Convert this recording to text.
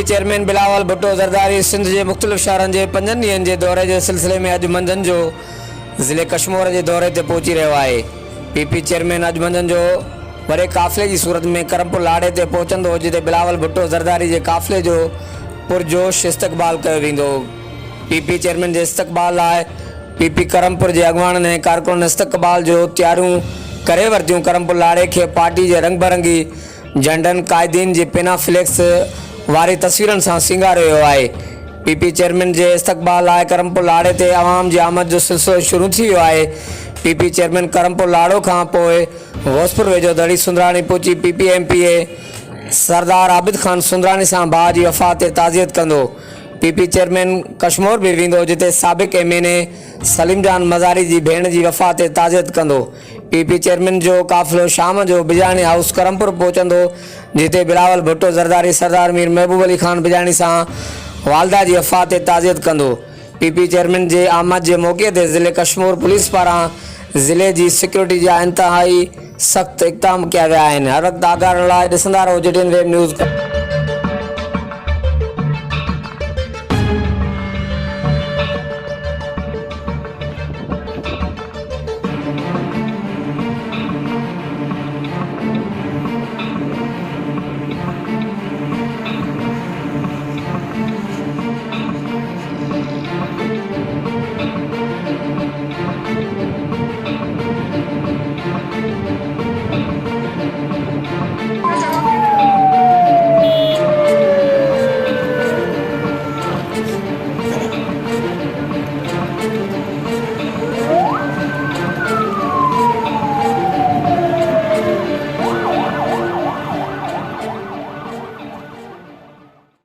PP chairman Bilawal Bhutto Zardari Sindh के मुख़्तलिफ़ शहरनि के 5 ॾींहंनि के दौरे के सिलसिले में अॼु मंझंदि जो ज़िले कश्मीर के दौरे ते पहुची रहियो आहे। पीपी चेयरमैन अॼु मंझंदि जो वॾे काफ़िले की सूरत में करमपुर लाड़े ते पहुचंदो, जिते बिलावल भुट्टो ज़रदारी के काफ़िले जो पुरजोश इस्तक़बाल कयो वेंदो। पीपी चेयरमैन के इस्तक़बाल लाइ पीपी करमपुर के अॻवाननि ऐं कारकुननि इस्तक़बाल जो तैयारियूं करे वरितियूं। करमपुर लाड़े के पार्टी के रंग बिरंगी झंडन कायदीन के पिना फ्लैक्स वारी तस्वीरन से सिंगारियो है। पीपी चेयरमैन के इस्तक़बाल लाइ करमपुर लाड़े ते आवाम की आमद जो सिलसिलो शुरू थी वियो है। पीपी चेयरमैन करमपुर लाड़ो खां पोइ घोसपुर वेझो दड़ी सुंदरानी पहुची पीपी एमपीए सरदार आबिद खान सुंदरानी से भाउ की वफ़ात ते ताज़ियत कंदो। पीपी चेयरमैन कश्मीर भी वेंदो, जिते साबिक़ एमएनए सलीम जान मज़ारी की भेण की वफ़ात ते ताज़ियत कंदो। पीपी चेयरमैन जो काफ़िलो शाम जो बिजाणी हाउस करमपुर पहुचंदो, जिते बिलावल भुट्टो ज़रदारी सरदार मीर महबूब अली खान बिजाणी से वालदा की वफ़ात ते ताज़ियत कंदो। पीपी चेयरमैन के आमद के मौके ते ज़िले कश्मीर पुलिस पारां ज़िले की सिक्योरिटी जा इंतहाई सख्त इक़दाम किया विया आहिनि। हर वक़्तु आगाह लाइ ॾिसंदा रहो JTN वेब न्यूज़।